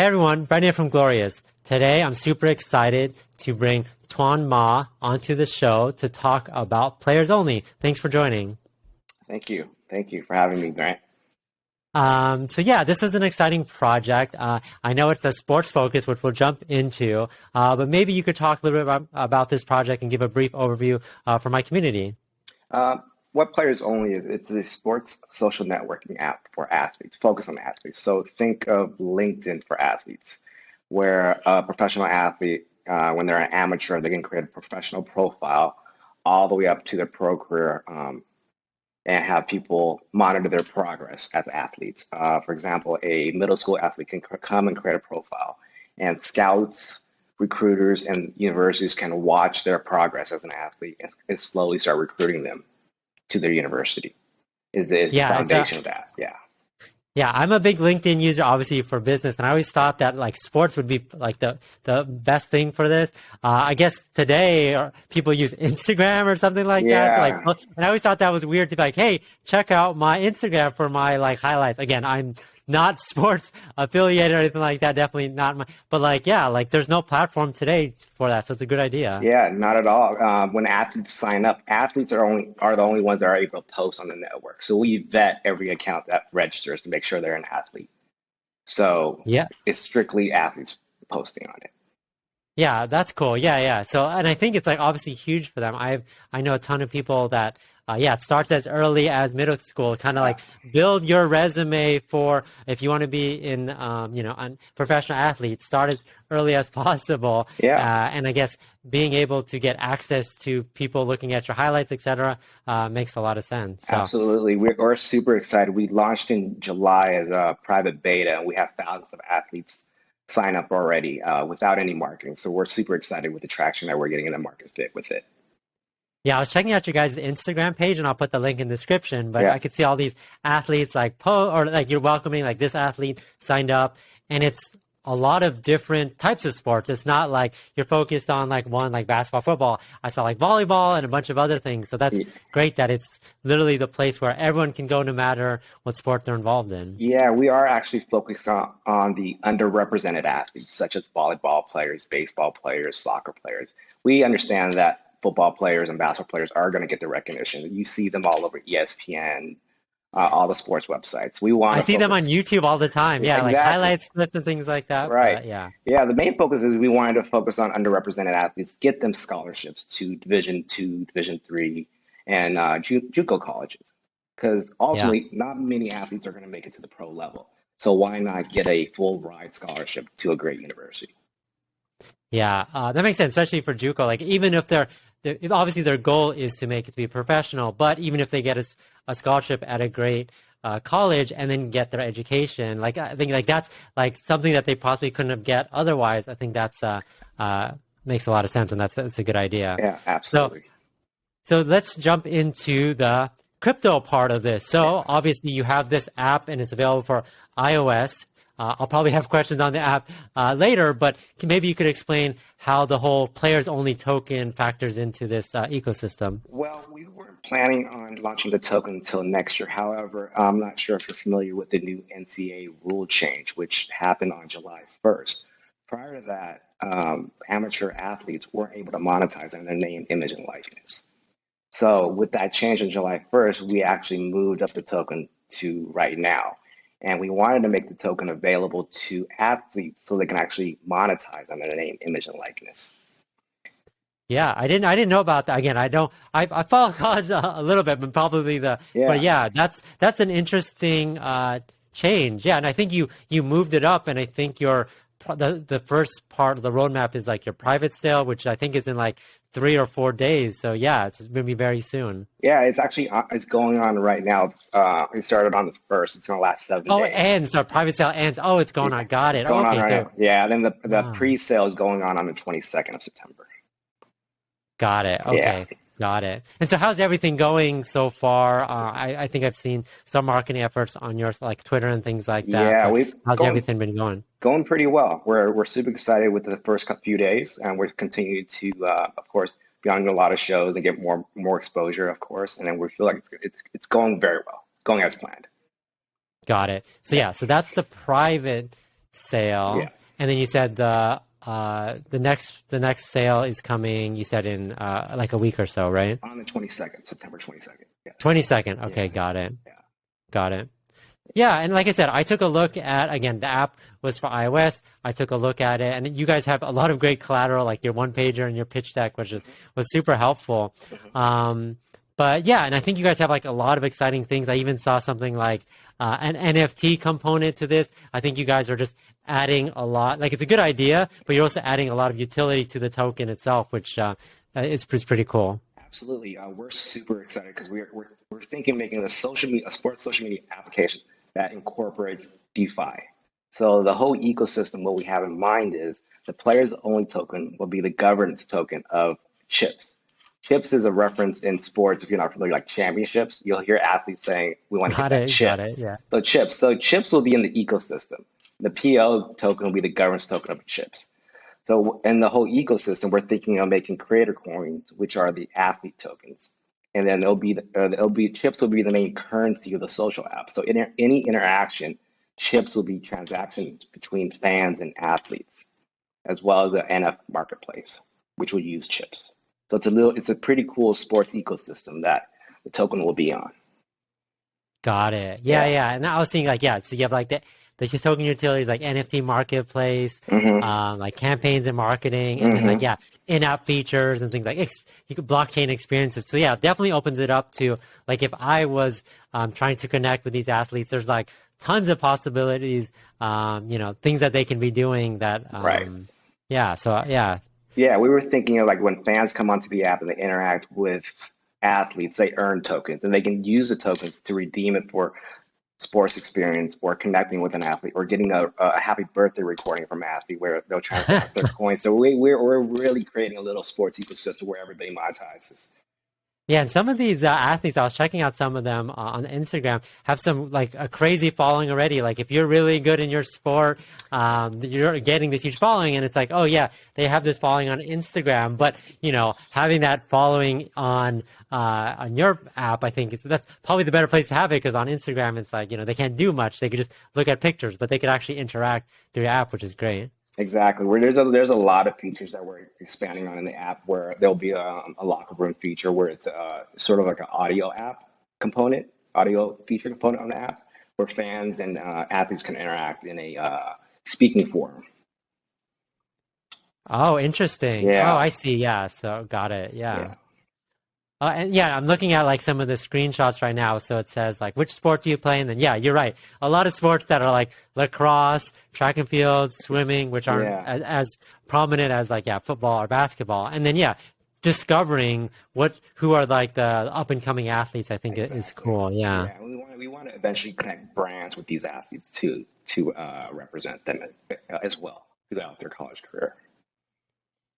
everyone, Brendan from Goalorious. Today I'm super excited to bring Tuan Ma onto the show to talk about Players Only. Thanks for joining. Thank you. Thank you for having me, Grant. So yeah, this is an exciting project. I know it's a sports focus, which we'll jump into, but maybe you could talk a little bit about this project and give a brief overview for my community. What Players Only is, it's a sports social networking app for athletes, focused on athletes. So think of LinkedIn for athletes, where a professional athlete, when they're an amateur, they can create a professional profile all the way up to their pro career, and have people monitor their progress as athletes. For example, a middle school athlete can come and create a profile, and scouts, recruiters, and universities can watch their progress as an athlete and slowly start recruiting them to their university. Is the foundation of that. Yeah, I'm a big LinkedIn user, obviously, for business, and I always thought that like sports would be like the best thing for this. I guess today people use Instagram or something like that. Like, and I always thought that was weird to be like, hey, check out my Instagram for my like highlights. Again, I'm not sports affiliated or anything like that. Definitely not but like, yeah, like there's no platform today for that, so it's a good idea. Yeah, not at all. When athletes sign up, athletes are the only ones that are able to post on the network. So we vet every account that registers to make sure they're an athlete. So yeah, it's strictly athletes posting on it. Yeah, that's cool. Yeah. So, and I think it's like obviously huge for them. I know a ton of people that, it starts as early as middle school, kind of like build your resume for if you want to be in, on professional athlete, start as early as possible. Yeah. And I guess being able to get access to people looking at your highlights, et cetera, makes a lot of sense. So. Absolutely. We're super excited. We launched in July as a private beta, and we have thousands of athletes sign up already without any marketing. So we're super excited with the traction that we're getting in the market fit with it. Yeah, I was checking out your guys' Instagram page, and I'll put the link in the description. But I could see all these athletes like or like you're welcoming like this athlete signed up, and it's a lot of different types of sports. It's not like you're focused on like one like basketball, football. I saw like volleyball and a bunch of other things. So that's great that it's literally the place where everyone can go no matter what sport they're involved in. Yeah, we are actually focused on the underrepresented athletes, such as volleyball players, baseball players, soccer players. We understand that football players and basketball players are going to get the recognition. You see them all over ESPN, all the sports websites. I see them on YouTube all the time. Yeah, exactly. Like highlights, clips, and things like that. Right. Yeah. The main focus is we wanted to focus on underrepresented athletes, get them scholarships to Division II, Division III, and JUCO colleges, because ultimately not many athletes are going to make it to the pro level. So why not get a full ride scholarship to a great university? Yeah, that makes sense, especially for JUCO. Like even if obviously their goal is to make it to be professional, but even if they get a scholarship at a great college and then get their education, like I think like that's like something that they possibly couldn't have get otherwise. I think that's makes a lot of sense, and that's a good idea. Yeah, absolutely. So let's jump into the crypto part of this. So obviously you have this app and it's available for iOS. I'll probably have questions on the app later, but maybe you could explain how the whole players only token factors into this ecosystem. Well, we weren't planning on launching the token until next year. However, I'm not sure if you're familiar with the new NCAA rule change, which happened on July 1st. Prior to that, amateur athletes weren't able to monetize on their name, image, and likeness. So with that change on July 1st, we actually moved up the token to right now. And we wanted to make the token available to athletes so they can actually monetize on their name, image, and likeness. Yeah, I didn't know about that. Again, I follow college a little bit, but probably but yeah, that's an interesting change. Yeah, and I think you moved it up, and I think the first part of the roadmap is like your private sale, which I think is in like 3 or 4 days. So yeah, it's going to be very soon. Yeah, it's actually it's going on right now. It started on the 1st. It's going to last 7 days. Oh, and so private sale ends. Oh, it's going on. Got it. It's going on right now. Yeah, and then the pre-sale is going on the 22nd of September. Got it. Okay. Yeah. Got it. And so how's everything going so far? I think I've seen some marketing efforts on your like Twitter and things like that. Yeah, how's everything been going? Going pretty well. We're super excited with the first few days, and we're continuing to, of course, be on a lot of shows and get more exposure, of course. And then we feel like it's going very well, going as planned. Got it. So yeah, so that's the private sale. Yeah. And then you said the next sale is coming, you said in like a week or so, right? On the 22nd, September 22nd. Yes. 22nd. Okay, Yeah. got it. Yeah. Got it. Yeah, and like I said, I took a look at, again, the app was for iOS. I took a look at it, and you guys have a lot of great collateral, like your one pager and your pitch deck, which was super helpful. But yeah, and I think you guys have like a lot of exciting things. I even saw something like an NFT component to this. I think you guys are just adding a lot. Like, it's a good idea, but you're also adding a lot of utility to the token itself, which is pretty cool. Absolutely. We're super excited because we're thinking making a sports social media application that incorporates DeFi. So the whole ecosystem, what we have in mind is the players only token will be the governance token of chips. Chips is a reference in sports, if you're not familiar, like championships. You'll hear athletes saying, we want to get that chip. Got it, yeah. So chips will be in the ecosystem. The PL token will be the governance token of chips. So in the whole ecosystem, we're thinking of making creator coins, which are the athlete tokens. And then chips will be the main currency of the social app. So in any interaction, chips will be transactions between fans and athletes, as well as the NF marketplace, which will use chips. So it's a pretty cool sports ecosystem that the token will be on. Got it. Yeah. And I was thinking like, yeah, so you have like the token utilities like NFT marketplace, like campaigns and marketing, and then like, yeah, in-app features and things like you could blockchain experiences. So yeah, it definitely opens it up to like, if I was trying to connect with these athletes, there's like tons of possibilities, things that they can be doing that, Right. Yeah. So yeah. Yeah, we were thinking of like when fans come onto the app and they interact with athletes, they earn tokens and they can use the tokens to redeem it for sports experience or connecting with an athlete or getting a happy birthday recording from an athlete where they'll transact their coins. So we're really creating a little sports ecosystem where everybody monetizes. Yeah, and some of these athletes, I was checking out some of them on Instagram, have some like a crazy following already. Like if you're really good in your sport, you're getting this huge following, and it's like, oh yeah, they have this following on Instagram, but having that following on your app, I think that's probably the better place to have it, because on Instagram it's like they can't do much. They could just look at pictures, but they could actually interact through your app, which is great. Exactly. Where there's a lot of features that we're expanding on in the app, where there'll be a locker room feature where it's sort of like an audio feature component on the app, where fans and athletes can interact in a speaking forum. Oh, interesting. Yeah. Oh, I see. Yeah. So got it. Yeah. And yeah, I'm looking at like some of the screenshots right now. So it says like, which sport do you play? And then, yeah, you're right. A lot of sports that are like lacrosse, track and field, swimming, which aren't as prominent as like, football or basketball. And then, discovering who are like the up and coming athletes, I think is cool. Yeah. We want to eventually connect brands with these athletes to represent them as well throughout their college career.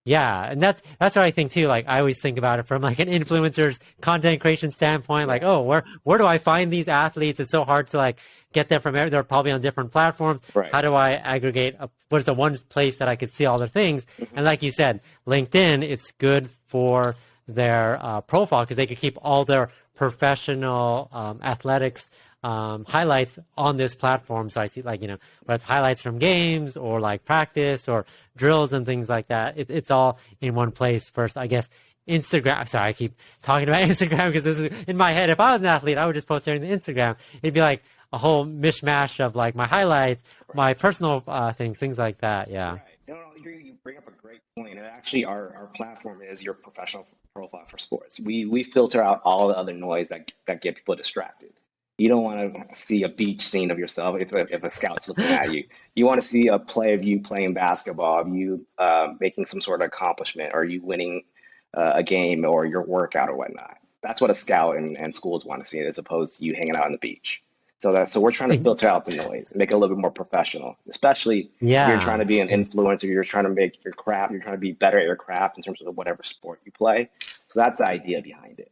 Yeah, and that's what I think too. Like I always think about it from like an influencer's content creation standpoint. Like, oh, where do I find these athletes? It's so hard to like get them from there. They're probably on different platforms. Right. How do I aggregate? What is the one place that I could see all their things? And like you said, LinkedIn, it's good for their profile because they could keep all their professional athletics highlights on this platform. So I see like, whether it's highlights from games or like practice or drills and things like that. It's all in one place. First, I guess, Instagram. Sorry, I keep talking about Instagram because this is in my head. If I was an athlete, I would just post it on Instagram. It'd be like a whole mishmash of like my highlights, my personal things like that. Yeah. Right. No, you bring up a great point. And actually, our platform is your professional profile for sports. We filter out all the other noise that get people distracted. You don't want to see a beach scene of yourself if a scout's looking at you. You want to see a play of you playing basketball, of you making some sort of accomplishment, or you winning a game or your workout or whatnot. That's what a scout and schools want to see, as opposed to you hanging out on the beach. So we're trying to filter out the noise and make it a little bit more professional, especially if you're trying to be an influencer, you're trying to make your craft, you're trying to be better at your craft in terms of whatever sport you play. So that's the idea behind it.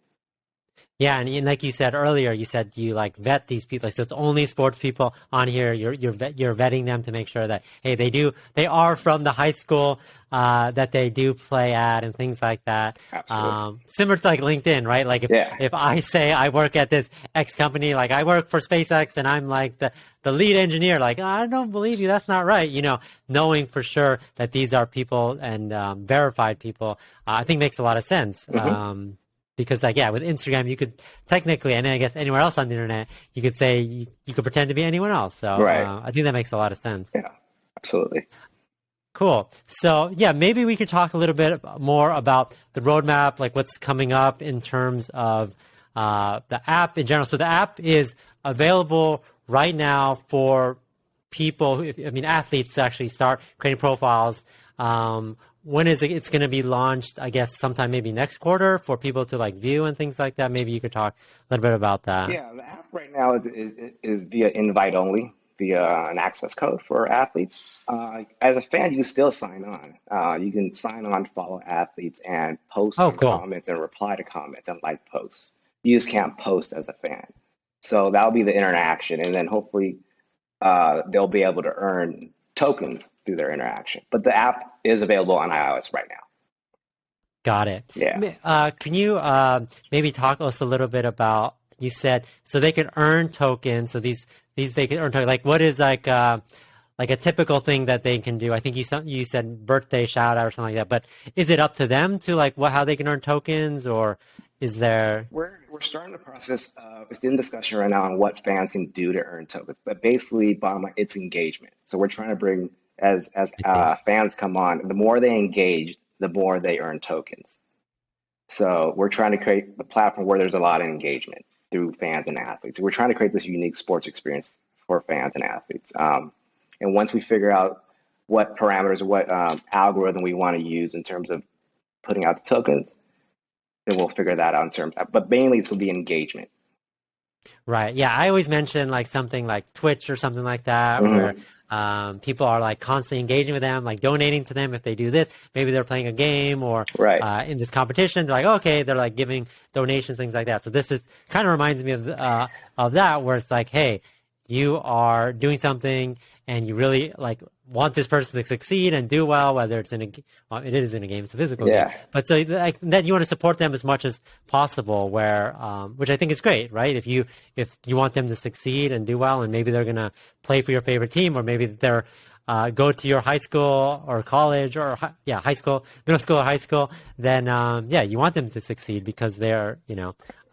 Yeah, and like you said earlier, you said you like vet these people. So it's only sports people on here. You're vetting them to make sure that hey, they are from the high school that they do play at and things like that. Absolutely. Similar to like LinkedIn, right? Like Yeah. if I say I work at this X company, like I work for SpaceX and I'm like the lead engineer, like I don't believe you, that's not right. Knowing for sure that these are people and verified people, I think makes a lot of sense. Hmm. Because like yeah, with Instagram you could technically, and I guess anywhere else on the internet, you could say you could pretend to be anyone else. So Right. I think that makes a lot of sense. Yeah. Absolutely. Cool. So yeah, maybe we could talk a little bit more about the roadmap, like what's coming up in terms of the app in general. So the app is available right now for people, athletes to actually start creating profiles. When is it? It's going to be launched, I guess, sometime maybe next quarter for people to like view and things like that. Maybe you could talk a little bit about that. Yeah, the app right now is via invite only, via an access code for athletes. As a fan, you can still sign on. You can sign on, follow athletes, and post Oh, on cool. comments and reply to comments and like posts. You just can't post as a fan. So that'll be the interaction, and then hopefully they'll be able to earn tokens through their interaction. But the app is available on iOS right now. Got it. Yeah. Can you maybe talk to us a little bit about, you said, so they can earn tokens. So these they can earn tokens. Like what is like a typical thing that they can do? I think you said birthday shout out or something like that. But is it up to them to like how they can earn tokens, or is there? We're starting the process. It's in discussion right now on what fans can do to earn tokens, but basically, bottom line, it's engagement. So we're trying to bring as I see. fans come on, the more they engage, the more they earn tokens. So we're trying to create the platform where there's a lot of engagement through fans and athletes. We're trying to create this unique sports experience for fans and athletes. And once we figure out what parameters, what algorithm we want to use in terms of putting out the tokens, then we'll figure that out in terms of, but mainly it's going to be engagement. Right. Yeah. I always mention like something like Twitch or something like that, where Mm-hmm. people are like constantly engaging with them, like donating to them if they do this. Maybe they're playing a game or Right. in this competition. They're like, okay, they're like giving donations, things like that. So this is kind of reminds me of that, where it's like, hey, you are doing something and you really like want this person to succeed and do well, whether it's well, it is in a game, it's a physical game, Yeah. but so like that you want to support them as much as possible, where which I think is great, right? If you want them to succeed and do well, and maybe they're gonna play for your favorite team, or maybe they're go to your high school or college or high school, middle school or high school, then you want them to succeed because they're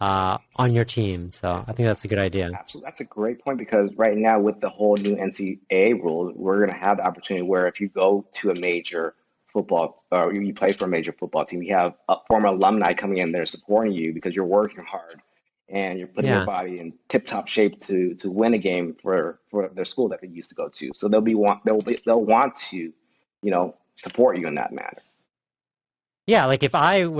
on your team. So I think that's a good idea. Absolutely. That's a great point because right now with the whole new NCAA rules, we're going to have the opportunity where if you go to a major football or you play for a major football team, you have former alumni coming in there supporting you because you're working hard and you're putting your Yeah. body in tip-top shape to win a game for their school that they used to go to. So they'll want to, support you in that manner. Yeah, like if I'm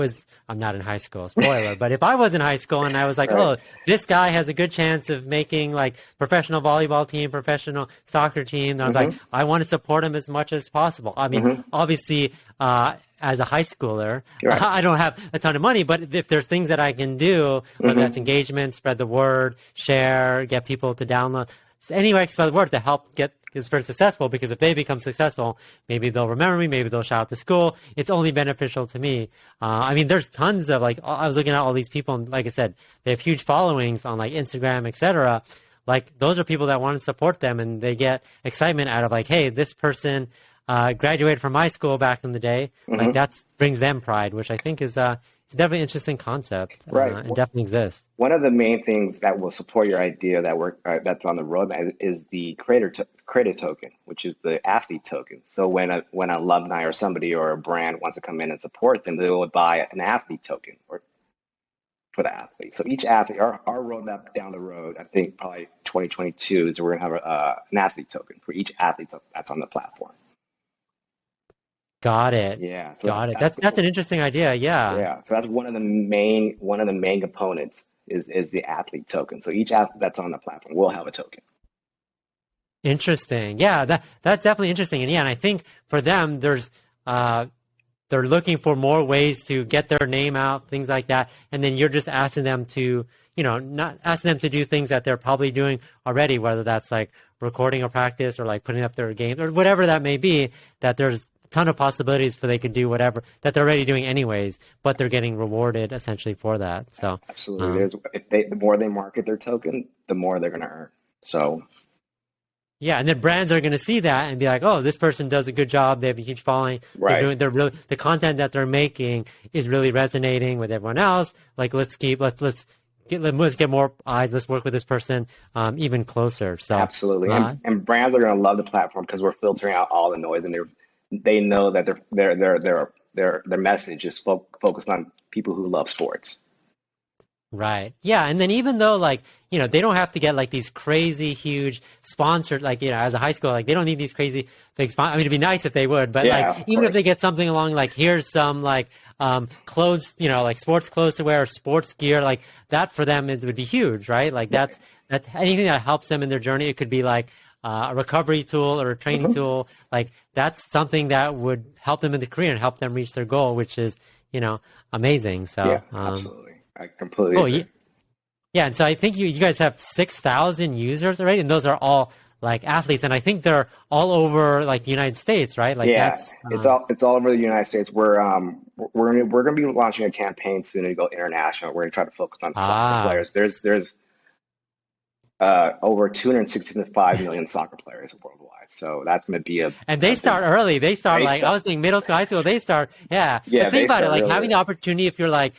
not in high school, spoiler, but if I was in high school and I was like, Right. oh, this guy has a good chance of making like professional volleyball team, professional soccer team, then I'm like, Mm-hmm. I want to support him as much as possible. I mean, Mm-hmm. obviously, as a high schooler, Right. I don't have a ton of money, but if there's things that I can do, whether that's Mm-hmm. engagement, spread the word, share, get people to download, anywhere I can spread the word to help get this person successful, because if they become successful, maybe they'll remember me, maybe they'll shout out to school. It's only beneficial to me. There's tons of like, I was looking at all these people, and like I said, they have huge followings on like Instagram, etc. Like those are people that want to support them, and they get excitement out of like, hey, this person graduated from my school back in the day. Like Mm-hmm. that brings them pride, which I think is it's definitely an interesting concept. Right. It definitely exists. One of the main things that will support your idea that's on the roadmap is the creator token, which is the athlete token. So when an alumni or somebody or a brand wants to come in and support them, they will buy an athlete token or for the athlete. So each athlete, our roadmap down the road, I think probably 2022 is we're gonna have an athlete token for each athlete that's on the platform. Got it. Yeah. So Got it. that's That's an interesting idea. Yeah. yeah. So that's one of the main components is the athlete token. So each athlete that's on the platform will have a token. Interesting. Yeah, that's definitely interesting. And yeah, and I think for them, there's they're looking for more ways to get their name out, things like that. And then you're just asking them to, not asking them to do things that they're probably doing already, whether that's like recording a practice or like putting up their games or whatever that may be, that there's a ton of possibilities for they could do whatever that they're already doing anyways, but they're getting rewarded essentially for that. So absolutely. The more they market their token, the more they're going to earn. So yeah, and then brands are going to see that and be like, "Oh, this person does a good job. They have a huge following. Right. The content that they're making is really resonating with everyone else. Like, let's get more eyes. Let's work with this person even closer." So absolutely, and brands are going to love the platform because we're filtering out all the noise, and they know that their message is focused on people who love sports. Right. Yeah. And then even though they don't have to get like these crazy huge sponsored, as a high school, like they don't need these crazy big sponsors. I mean, it'd be nice if they would, but even if they get something along, like here's some clothes, like sports clothes to wear or sports gear, like that for them would be huge, right? Like that's anything that helps them in their journey. It could be like a recovery tool or a training tool. Like that's something that would help them in the career and help them reach their goal, which is, amazing. So yeah, absolutely. I completely agree. Yeah, and so I think you guys have 6,000 users already, and those are all like athletes, and I think they're all over like the United States, right? Like it's all over the United States. We're gonna be launching a campaign soon to go international. We're gonna try to focus on soccer players. There's over 265 million soccer players worldwide. So that's going to be and they start early. They start I was thinking middle school, high school. They start, yeah. But think about it, like having the opportunity if you're like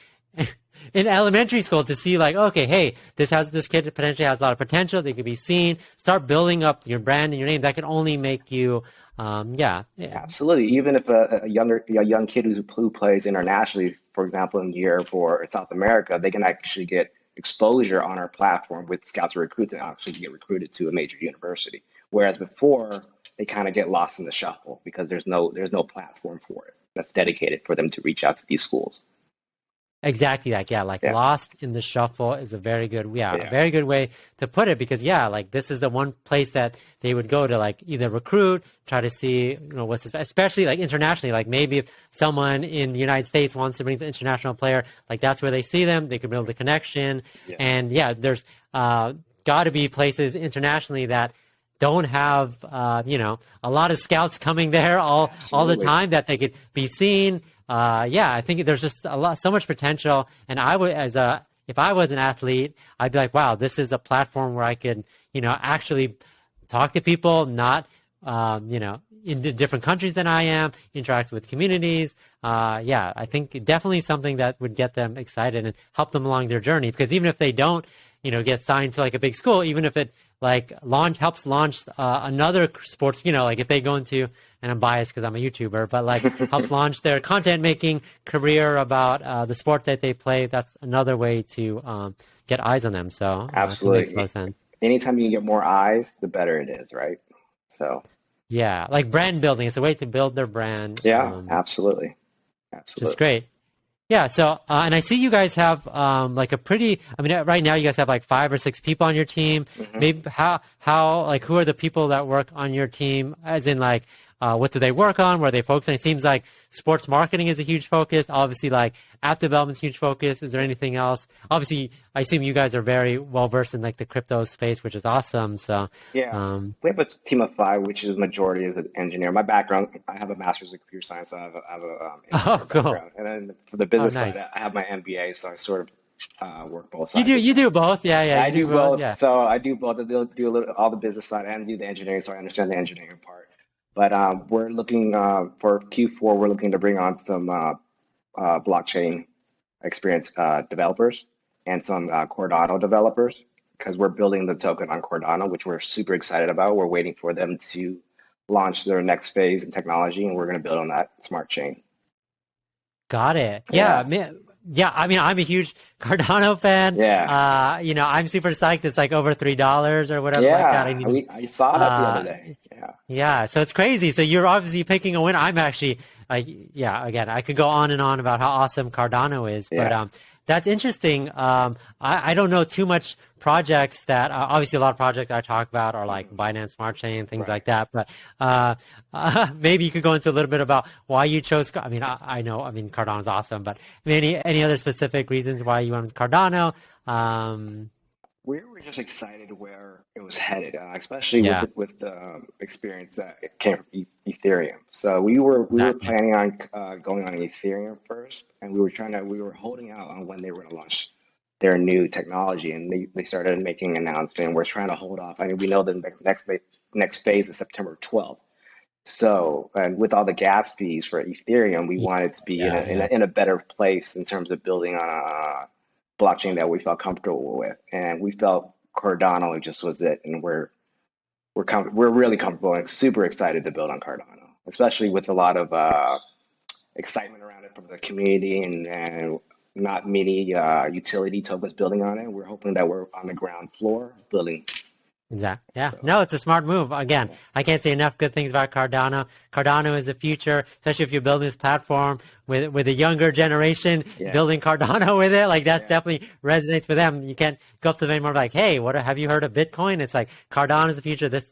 in elementary school to see like, okay, hey, this kid potentially has a lot of potential. They could be seen. Start building up your brand and your name. That can only make you, absolutely. Even if a young kid who plays internationally, for example, in Europe or South America, they can actually get exposure on our platform with scouts or recruits and actually get recruited to a major university. Whereas before, they kind of get lost in the shuffle because there's no platform for it that's dedicated for them to reach out to these schools. Exactly that. Yeah. Lost in the shuffle is a very good way to put it because this is the one place that they would go to like either recruit, try to see, what's this, especially like internationally, like maybe if someone in the United States wants to bring an international player, like that's where they see them, they can build a connection. Yes. And there's got to be places internationally that don't have, a lot of scouts coming there all the time that they could be seen. I think there's just so much potential. And if I was an athlete, I'd be like, wow, this is a platform where I could, actually talk to people, not, in different countries than I am, interact with communities. I think definitely something that would get them excited and help them along their journey. Because even if they don't, get signed to like a big school, even if it helps launch another sports, like if they go into, and I'm biased because I'm a YouTuber, but like helps launch their content making career about the sport that they play. That's another way to get eyes on them. So absolutely, makes a lot of sense. Anytime you can get more eyes, the better it is, right? So yeah, like brand building. It's a way to build their brand. Yeah, absolutely. It's great. Yeah. So, and I see you guys have right now you guys have like 5 or 6 people on your team. Mm-hmm. Maybe who are the people that work on your team? As in like, what do they work on? Where are they focusing? It seems like sports marketing is a huge focus. Obviously, like app development is a huge focus. Is there anything else? Obviously, I assume you guys are very well versed in like the crypto space, which is awesome. So we have a team of 5, which is majority as an engineer. My background, I have a master's in computer science. So I have a cool. background, and then for the business side, I have my MBA. So I sort of work both sides. You do both, yeah. I do both. Yeah. So I do both. I do a little all the business side and do the engineering, so I understand the engineering part. But we're looking for Q4. We're looking to bring on some blockchain experience developers and some Cardano developers because we're building the token on Cardano, which we're super excited about. We're waiting for them to launch their next phase in technology, and we're going to build on that smart chain. Got it. Yeah, man. Yeah, I mean, I'm a huge Cardano fan. Yeah. I'm super psyched. It's like over $3 or whatever like that. I saw that the other day. Yeah. Yeah, so it's crazy. So you're obviously picking a winner. I'm actually again, I could go on and on about how awesome Cardano is, but Yeah. that's interesting. I don't know too much projects that obviously a lot of projects I talk about are like Binance Smart Chain, things like that. But maybe you could go into a little bit about why you chose. I mean, I know. I mean, Cardano is awesome, but any other specific reasons why you went with Cardano? We were just excited where it was headed, especially Yeah, with the experience that it came from Ethereum. So we were exactly. planning on going on Ethereum first, and we were holding out on when they were going to launch their new technology, and they started making an announcement. We're trying to hold off. I mean, we know the next phase is September 12th. So, and with all the gas fees for Ethereum, we wanted to be Yeah. in a better place in terms of building on a blockchain that we felt comfortable with, and we felt Cardano just was it, and we're really comfortable and super excited to build on Cardano, especially with a lot of excitement around it from the community and not many utility tokens building on it. We're hoping that we're on the ground floor building. Exactly. Yeah. So No, it's a smart move. Again, yeah, I can't say enough good things about Cardano. Cardano is the future, especially if you're building this platform with a younger generation yeah, building Cardano with it. Like that's yeah. definitely resonates for them. You can't go up to them anymore like, hey, what have you heard of Bitcoin? It's like Cardano is the future. This,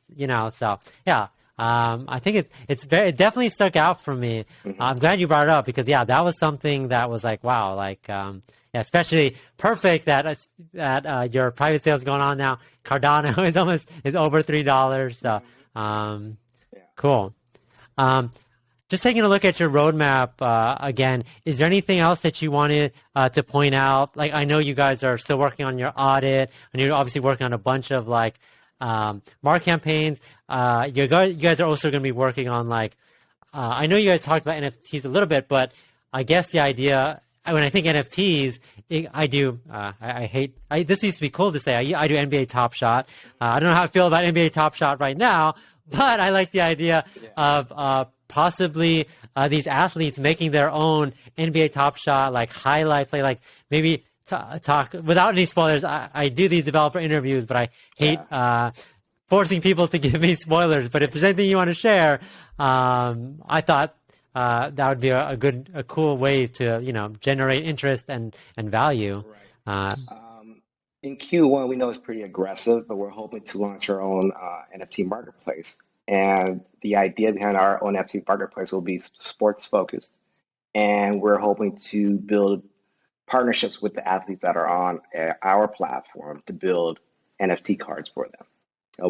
so yeah. I think it definitely stuck out for me. Hmm. I'm glad you brought it up because yeah, that was something that was like, wow, like, yeah, especially perfect that your private sales going on now. Cardano is over $3. So, Yeah. cool. Um, just taking a look at your roadmap again, is there anything else that you wanted to point out? Like, I know you guys are still working on your audit, and you're obviously working on a bunch of like market campaigns. You guys are also going to be working on like, I know you guys talked about NFTs a little bit, but I guess the idea when I think NFTs, I do. I hate. This used to be cool to say. I do NBA Top Shot. I don't know how I feel about NBA Top Shot right now, but I like the idea Yeah. of possibly these athletes making their own NBA Top Shot like highlights, like maybe talk without any spoilers. I do these developer interviews, but I hate Yeah. forcing people to give me spoilers. But if there's anything you want to share, I thought that would be a cool way to generate interest and value. Right. Uh, In Q1, we know it's pretty aggressive, but we're hoping to launch our own NFT marketplace. And the idea behind our own NFT marketplace will be sports focused. And we're hoping to build partnerships with the athletes that are on our platform to build NFT cards for them.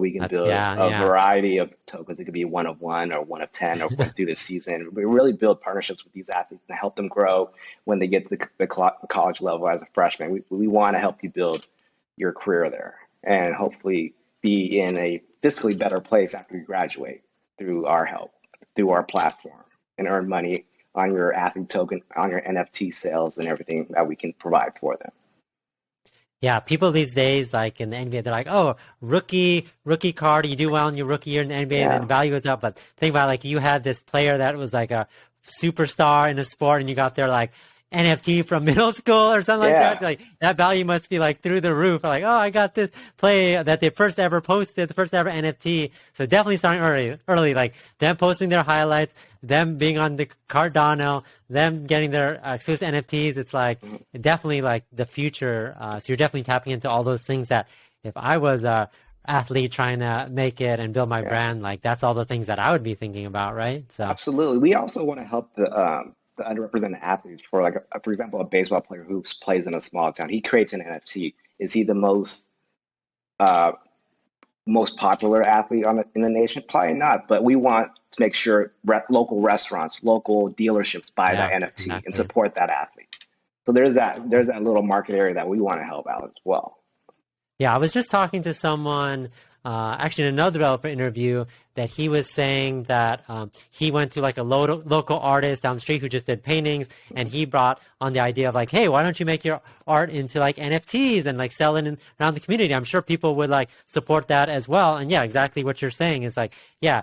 We can that's build yeah, a yeah, variety of tokens. It could be one of one or one of 10 or went through the season. We really build partnerships with these athletes to help them grow when they get to the college level as a freshman. We want to help you build your career there and hopefully be in a fiscally better place after you graduate through our help, through our platform, and earn money on your athlete token, on your NFT sales, and everything that we can provide for them. yeah. People these days, like in the NBA, they're like, "Oh, rookie card. You do well in your rookie year in the NBA, and then Yeah, the value goes up." But think about like you had this player that was like a superstar in a sport, and you got their like NFT from middle school or something like that. yeah, Like that value must be like through the roof. Like, oh, I got this play that they first ever posted, the first ever NFT. So definitely starting early, like them posting their highlights, them being on the Cardano, them getting their exclusive NFTs. It's like definitely like the future. So you're definitely tapping into all those things that if I was a athlete trying to make it and build my yeah. brand, like that's all the things that I would be thinking about, right? So Absolutely. We also want to help the underrepresented athletes. For like, for example, a baseball player who plays in a small town. He creates an NFT. Is he the uh, most popular athlete in the nation? Probably not. But we want to make sure local restaurants, local dealerships buy that yeah, NFT and exactly. support that athlete. So there's that little market area that we want to help out as well. Yeah, I was just talking to someone, actually in another developer interview, that he was saying that he went to like a local artist down the street who just did paintings, and he brought on the idea of like, hey, why don't you make your art into like NFTs and like sell it around the community? I'm sure people would like support that as well. And yeah, exactly what you're saying is like, yeah,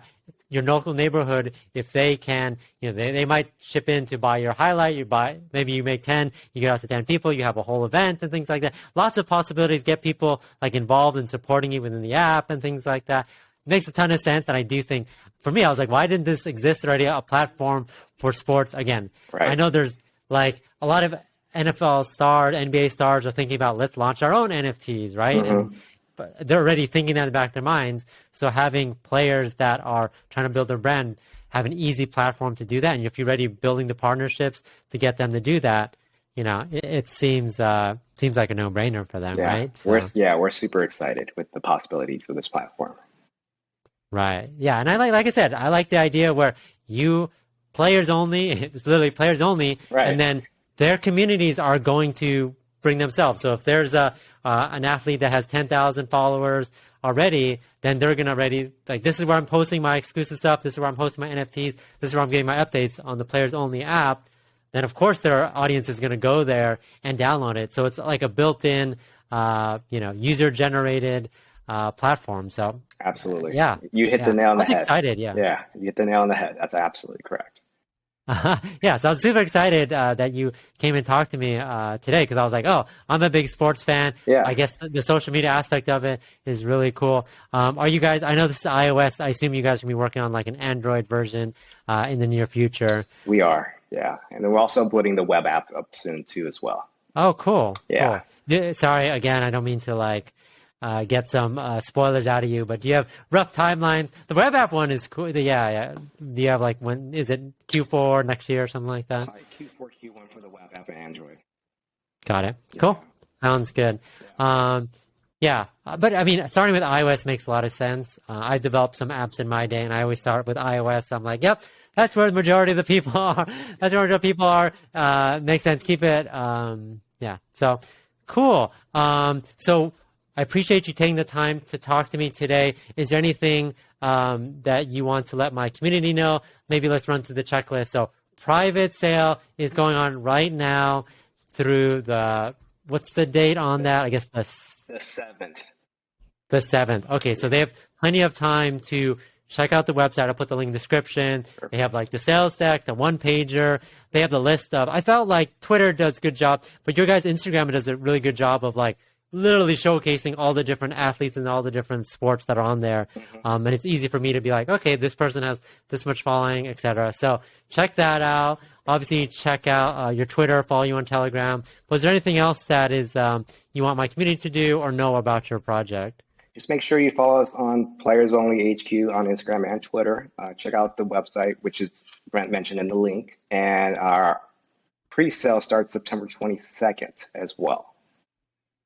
your local neighborhood, if they can, they might chip in to buy your highlight. Maybe you make 10, you get out to 10 people, you have a whole event and things like that. Lots of possibilities, get people like involved in supporting you within the app and things like that. Makes a ton of sense. And I do think for me, I was like, why didn't this exist already? A platform for sports again. Right. I know there's like a lot of NFL stars, NBA stars are thinking about let's launch our own NFTs, right? And but they're already thinking that in the back of their minds. So having players that are trying to build their brand have an easy platform to do that, and if you're already building the partnerships to get them to do that, you know, it seems like a no-brainer for them, right? So. We're super excited with the possibilities of this platform. Right. Yeah, and I like I said, I like the idea where you players only, it's literally players only, right. And then their communities are going to bring themselves. So if there's an athlete that has 10,000 followers already, then they're gonna already like, this is where I'm posting my exclusive stuff. This is where I'm posting my NFTs. This is where I'm getting my updates on the players only app. Then of course their audience is gonna go there and download it. So it's like a built-in, user generated platform. So absolutely, yeah, you hit the nail on the head. I was excited. Yeah, you hit the nail on the head. That's absolutely correct. Yeah, so I was super excited that you came and talked to me today, because I was like, oh, I'm a big sports fan. Yeah. I guess the social media aspect of it is really cool. Are you guys, I know this is iOS, I assume you guys are going to be working on like an Android version in the near future. We are, yeah. And then we're also putting the web app up soon too as well. Oh, cool. Yeah. Cool. Sorry, again, I don't mean to like get some spoilers out of you, but do you have rough timelines? The web app one is cool. Yeah. Do you have like, when is it, Q4 next year or something like that? Q4, Q1 for the web app and Android. Got it. Cool. Sounds good. Yeah. But I mean, starting with iOS makes a lot of sense. I developed some apps in my day, and I always start with iOS. I'm like, yep, that's where the majority of the people are. That's where the people are. Makes sense. Keep it. Yeah. So cool. So I appreciate you taking the time to talk to me today. Is there anything that you want to let my community know? Maybe let's run through the checklist. So private sale is going on right now through what's the date on that? I guess the 7th. The 7th. Okay, so they have plenty of time to check out the website. I'll put the link in the description. They have like the sales deck, the one pager. They have the list of, I felt like Twitter does a good job, but your guys' Instagram does a really good job of like literally showcasing all the different athletes and all the different sports that are on there. And it's easy for me to be like, okay, this person has this much following, etc. So check that out. Obviously, check out your Twitter, follow you on Telegram. But is there anything else that is you want my community to do or know about your project? Just make sure you follow us on PlayersOnly HQ on Instagram and Twitter. Check out the website, which is Brent mentioned in the link. And our pre-sale starts September 22nd as well.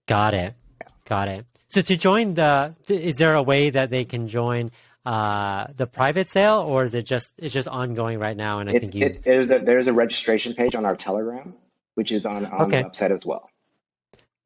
Got it. So to join is there a way that they can join the private sale, or is it's just ongoing right now? And there's a registration page on our Telegram, which is on the website as well.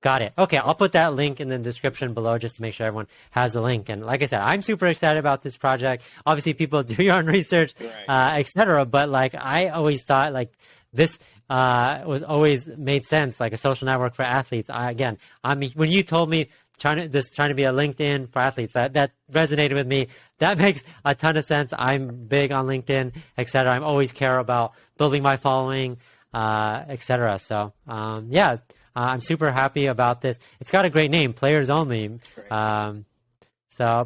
Got it. Okay, I'll put that link in the description below just to make sure everyone has the link. And like I said, I'm super excited about this project. Obviously, people do your own research, etc. But like I always thought, like this was always made sense, like a social network for athletes. When you told me trying to be a LinkedIn for athletes, that resonated with me. That makes a ton of sense. I'm big on LinkedIn, etc. I'm always care about building my following, etc. So I'm super happy about this. It's got a great name, Players Only. But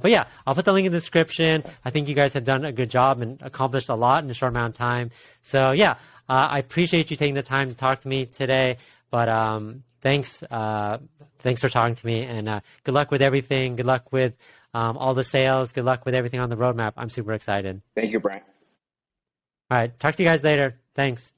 yeah, I'll put the link in the description. I think you guys have done a good job and accomplished a lot in a short amount of time. So yeah, I appreciate you taking the time to talk to me today. But thanks for talking to me, and good luck with everything. Good luck with all the sales. Good luck with everything on the roadmap. I'm super excited. Thank you, Brian. All right, talk to you guys later. Thanks.